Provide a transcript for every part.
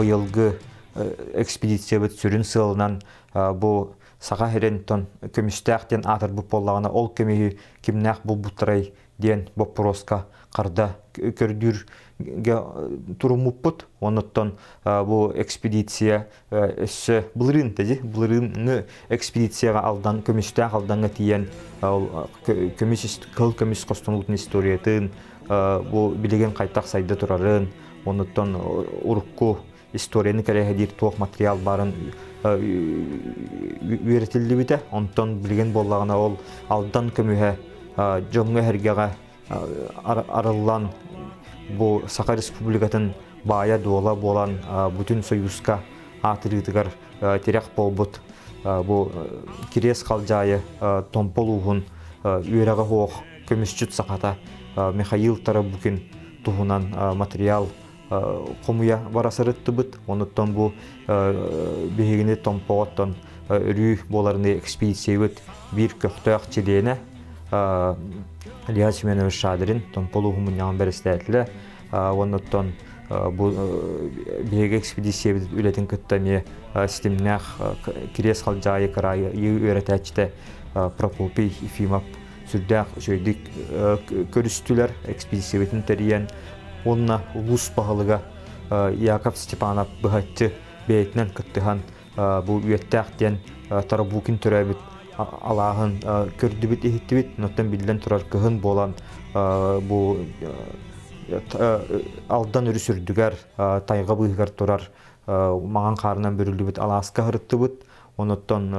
быйылгы экспедиция бит сүрүн сылынан бу саға херентон көмүстәктен атыр бу боллагына ол көмү кимнәк бу бутрай ден вопроска карда көрдүр турумуппут оноттон бу экспедиция эссе булрын булрын экспедицияга алдан көмүстәк алданга тиен көмүс кыл көмүс костонлуктун историятын бу билеген кайтак сайда турарын оноттон урукку историяны кереге тоқ материал барын үйретілді біте. Онтон білген болағына ол алдан көміге жоңғы әргеға арылан бұл Сақа Республикатын бая дола болан бүтін союзға атырытығар терек болбыт. Бұл керес қалжайы томпол ұғын үйреға хоқ көмісчүт сақата Михаил Тарабукин тұғынан материал комуя барасырытты бит. Оныттан бу бегине томпоттан үрү боларны экспедиция бит бир көктөк чилене Лияс Менович Шадырин томполу хумунян берестетле. Оныттан бу беги экспедиция бит үлетин кыттами системнах кирес халжайы крайы үйрөтөчтө Прокопий Ефимов сүрдәк сөйдик көрүстүлөр экспедиция битин териян. Онна улус пахалыга Яков Степанов быхатты бейтнен кыттыхан бу үйеттәктен Тарабукин төрәбит алағын көрдүбит ehitibit ноттан билден турар кыһын болан бу алдан үрүсүрдүгәр тайга быгар турар маған карынан бөрүлүбит Аласка хырыттыбыт. Оноттон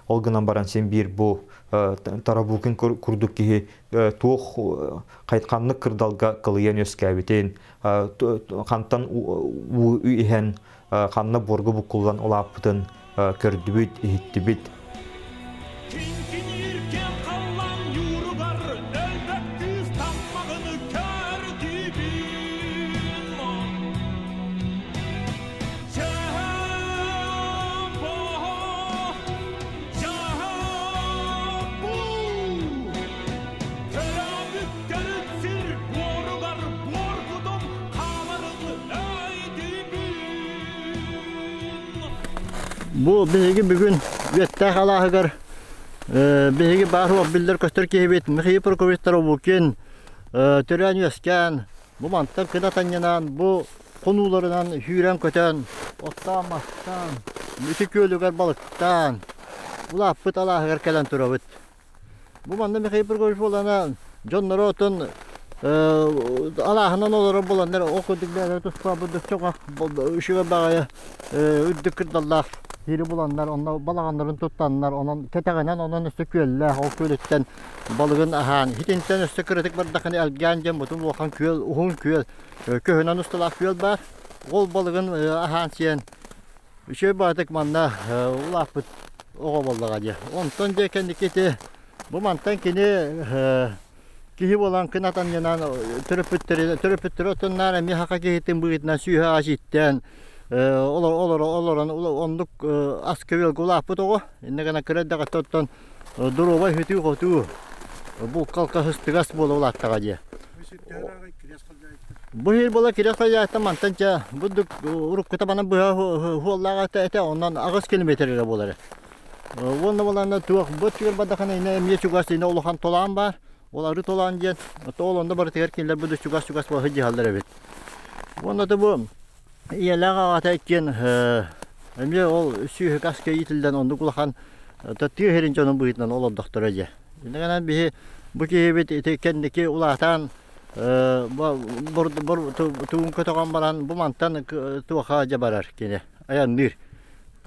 олгынан баран сен бир бу Тарабукин курдук ки туох кайтканны кырдалга кылыян өскәбитен кантан у ихен канны боргу букулдан олапытын көрдүбүт ихиттибит. Bu bihigi bugün vettah alahıgar bihigi barhu abbilder köster kehibet Mikhail Prokofiev Tarabukин tören yösken bu mantar kıdatanyanan bu konularından hüren köten ottan mastan mütük ölügar balıktan ulapıt alahıgar kelen turabıt. Bu manda Mikhail Prokofiev olana John Norton Allah'ın oları bulanlar okudukları tutma bulduk çok ışığa bağaya üddük kırdallar. Hiri bulanlar, onlar balağanların tutanlar, onun teteğinen onun üstü köller, o köyletten balığın ahan. Hitinten üstü kritik bardakını elgencem, bütün vokan köl, uhun köl, köyünen üstülak köl var. Ol balığın ahan siyen. Şey bardak manna, ulapıt oğa balığa diye. Ondan diye kendi kiti, bu mantan kini kihi olan kınatan yanan törüpüttürü otunlar, mihaka kihitin bugünden süha asitten. Olaran onduk askıvel gulapıt oğu. İnne gana kredde katottan durova hütü kotu. Bu kalka hıstıgas bolu ulattağa diye. Bu hir bola kires kalacakta mantanca budduk urup kıtabana buha huallağa ete ondan ağız kilometrele boları. Onda bolanda tuğuk bu tüyür badakana ine emye çugas ine oluhan tolan var. Oları tolan diyen. Olanda barı teker kinler bu çugas var hıcı halder evet. Onda da bu İyalara atayken emye ol süyük asker yitilden onu kulakan tatıyor herince onun buyutdan olan doktoraca. Ne kadar bir bu ki kendiki ulatan tuğun kötüğün baran bu mantan tuğaca barar kene ayandır.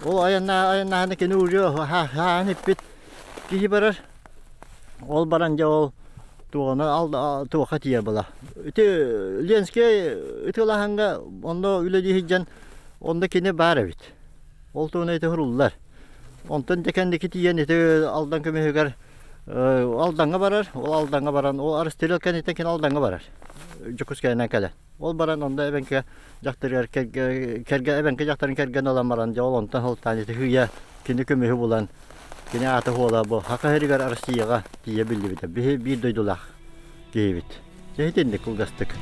O ayanna hani kene uğruyor ha nipit ki barar. Ol baranca ol tuğunu al tuğha diye bala. Öte lenske öte lahanga onda üleci hiccan onda kene var evet. Oltuğunu ete hurullar. Ondan dekendeki tiyen ete aldan kömühügar aldanga barar. O aldanga baran o aristel kaneten ken aldanga barar. Jokuskayna kala. Ol baran onda ebenke jaktırır kerge ebenke jaktarın kergen olan baranca ol ondan hol tanesi hüya kene kömühü bulan. Kene atı hola bu haka herigar arsiyaga diye bildi bide. Bir doydulak geyvit. Cehitinde kulgastık.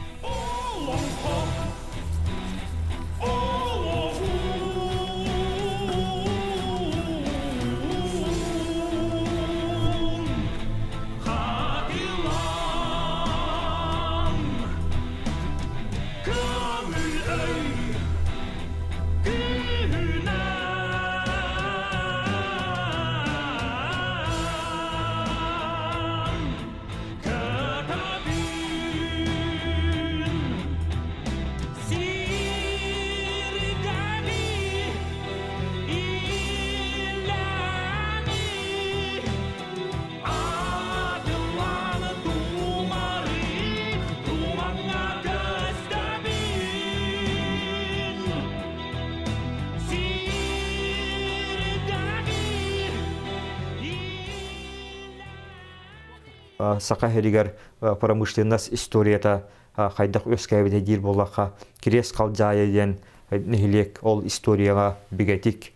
Сақа херигер промышленность историята хайдақ өскәбеде дир болаққа кирес қалжайы ден нехилек ол историяға бігетик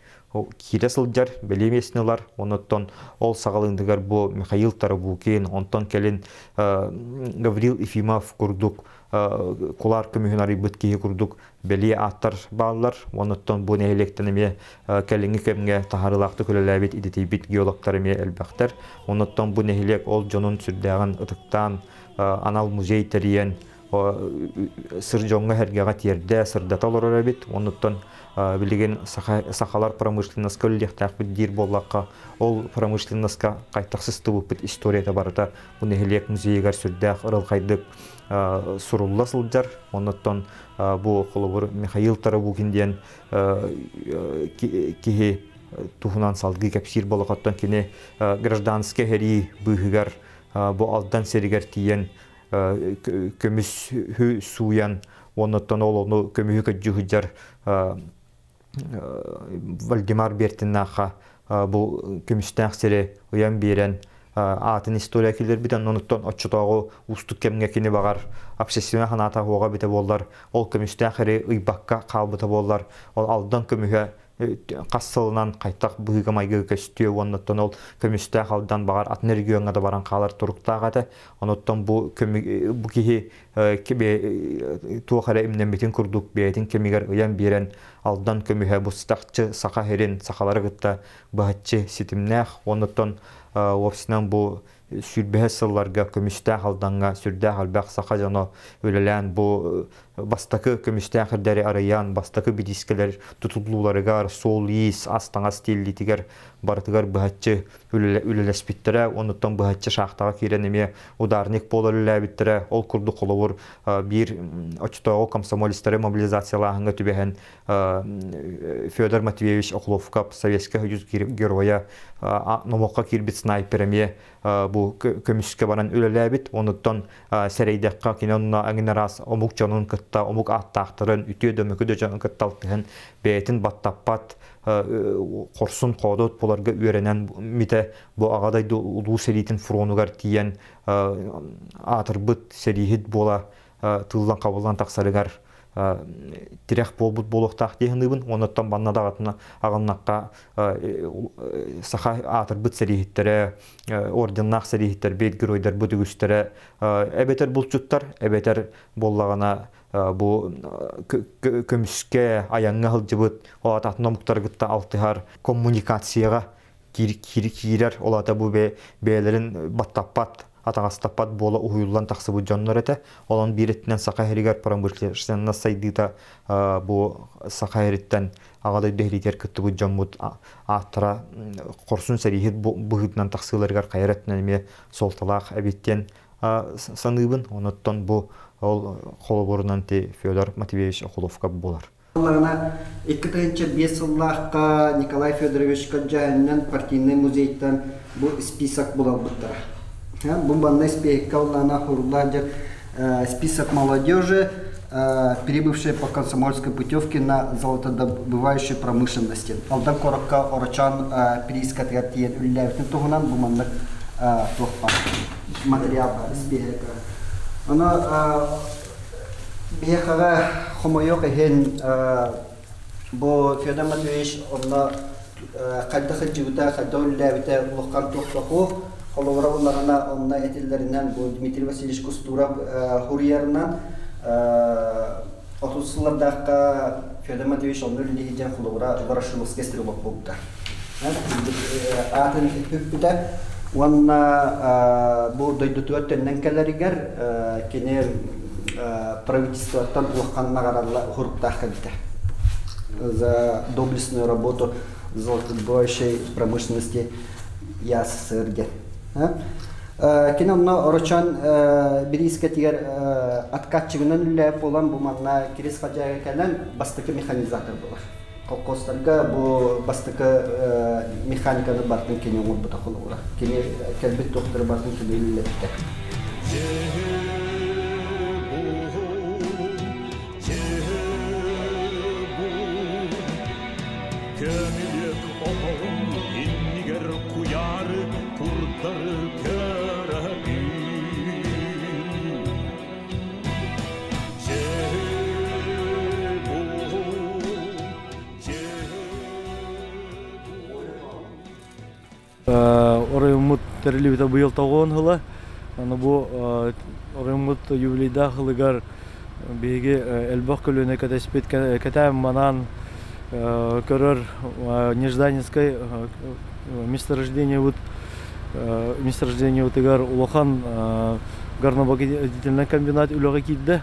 кире сылжар белемесінелар, оныттон ол сағалындығар бұ Михаил Тарабукин, онтон келін Гаврил Ефимов күрдік, кулар көмігінары бүткейі күрдік, беле аттар бағылар, оныттон бұ нехилектенеме кәліңі көмге тахарылақты көлеләбет идетейбет геологтарыме әлбәқтер, оныттон бұ нехилек ол жонын сүрдәғын ұтықтан анал музей тәрейен сыр жоңға әргеға терді сырдата олар өбет, оныттон билеген сахалар промышленность көллехтақ бит дир боллаққа ол промышленностьқа қайтақсыз тубыппыт историята барыта бұ нехилек музейгар сүрдәқ ырыл қайдып сурулла сылжар, оныттон бұ қолыбыр Михаил Тарабукинден кеге тухунан салғы кәпсир болақаттан кене гражданский хәри бұғығар бұ алдан серігер тиен көміс суян, оныттон ол оны көмігі көджігіджар Вальдемар Бертиннаха бұл көмістәқ сірі ұян берен атын история келер бітен, оныттон отчытауғы ұстық кемге кені бағар обсессивен қаната оға біті болар, ол көмістәқ сірі ұйбаққа қалбыты болар, ол алдан көмігі қассылынан қайтақ бұғыға майғы көстіе, оныттон ол көмістәқ алдан бағар атын регионға да баран қалар тұрықтағады, оныттон бұл кейі туақары имнен бетін күрдік бәйтін кемігер ұян берен алдан көмігі бұстақчы сақа херен сақалары ғытта бұғатчы сетімнәқ, оныттон опсынан бұл сүрбәе сылларға көмістәқ алданға сүрдәқ албәқ сақа жаны өлелән бұл бастақы көмістәқ әрдәрі араян, бастақы бедискелер тұтылуларығар, сол ес, астаңа стеллитігер барытығар бұғатчы өлеләспеттірі, оныттан бұғатчы шақтаға керенеме ударник болар өләбеттірі, ол күрді қолуыр бір очтауы комсомолистері мобилизациялағынға түбәхен Федор Матвеевич Охловкап, советский хүйіз героя, номоққа кербет снайпереме бұл көміске баран өлеләбет, оныттан сәрейдәққа кенонына әңіне рас омук жанын кытта, омук аттақтырын, үтіе дөмікі дөжан кытталтығын бәйтін баттаппат қорсын қодот боларға өренен мите бұл ағадайды ұлу сәрейтін фронугар тиен атырбыт сәрейхет бола тылдан қабылдан тақсарығар тирек болбут болохтақ дейгінігін, оныттан баннада ағыннаққа сақа атырбыт сәрейхеттері, орденнақ сәрейхеттер, бейт геройдар бұдығыстері, әбетер бұлчуттар, әбетер боллағана бұл көміске аяңға ғылжыбыт, олата атынамықтарғытта алтығар коммуникацияға кирер, олата бұл бәлерін баттаппат, атаңастаппат бола уйуллан тақсыбы жоннор эте. Олон биретинен сақа херигер парамбырчыларсынан насайдыта бұл сақа хериттен ағадай дөхлитер күттібі жонмуд аттара қорсын сәрейхет бұғытынан тақсыларғар қайраттын әме солталақ әбеттен саныбын. Оныттан бұл қолыборынан те Федор Матвеевич Охловка болар. Оларына 2005 жыллаққа Николай Федорович Каджаяннан партийный музейттен бұл список болал бұттыра. Бомбанный список на хурладер список молодежи, перебывшей по комсомольской путевке на золотодобывающей промышленности. Алдан коротко орочан переискать гартиен улявтен тугунан буманлык материал список. Оно бехара хомойок хен бо Федор Матвеевич онна каддахы жигута кадда улявте лохкан тухлаху. Холоврауларына онна этиллеринен Дмитрий Васильевич Кустуров хурьярынан 30-лардаққа Федор Матвеевич онны үлдегеден холовра Ворошиловск кестері боп болыпты. Атын үппіді, онна бұл дойдутуаттеннен кәлерігер кене правительствоттан улакканнагаралла хуруктаахкабита. За доблестную работу золотодобывающей промышленности ЯССР. Киномно орочан бириске тигер откатчыгынан үлләп болан бу манна кирис хаҗага калан бастыкы механизатор булар. Колкостарга бу бастыкы механиканы бартын кине ул бута кылыра. Кине кәлбит доктор бартын кине үлләп. Kömülük oğlum inniger kuyarı kurtarı körəbir Орымут терливита быйыл тоғон хыла. Аны бу орымут юбилейда хылыгар беге элбах көлөне катаспет катам манан көрөр Нежданинской месторождение вот игар улахан горнобогатительный комбинат үлөгө кидде.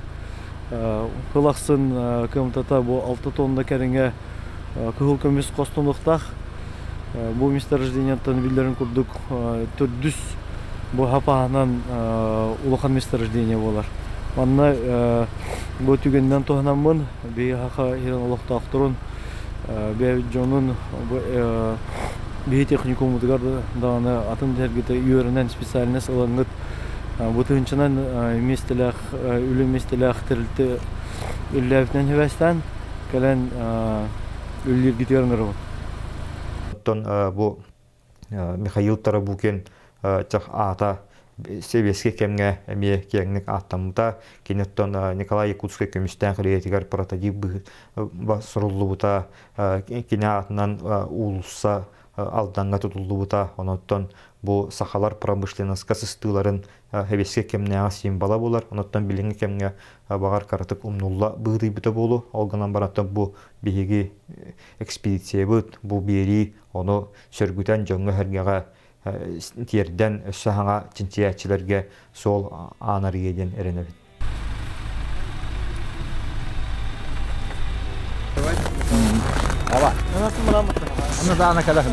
Кылаксын кымтата бу 6 тонна кәреңе кыгыл көмес костонуктах. Бу месторождениятан билдерин курдук 400 бу хапаанан улахан месторождение болар. Манна бу түгенден тоһнамын бе хака хирен улакта турун бе жонун бе техникум удгар даны атын дергете үйренен специальность алынгыт бу тынчынан местелах үлү местелах тирилти үлләфтен хевестан кален үллер гитернер. Бу Михаил Тарабукин чах ата себеске кемге эме кеңник аттамда кинеттон Николай Якутский көмүстен креативер прототип басырылута кинеатынан улуса алданга тутулута оноттон бу сахалар промышленность сыстыларын себеске кемне символа булар оноттон билинге кемге багар каратык умнулла быды бите болу алганан бараттан бу биги экспедиция бу бери оны сөргүтен жоңго хергега тиерден өссөһаңа чинчиячилерге сол анар еден эренебит. Ана да ана када.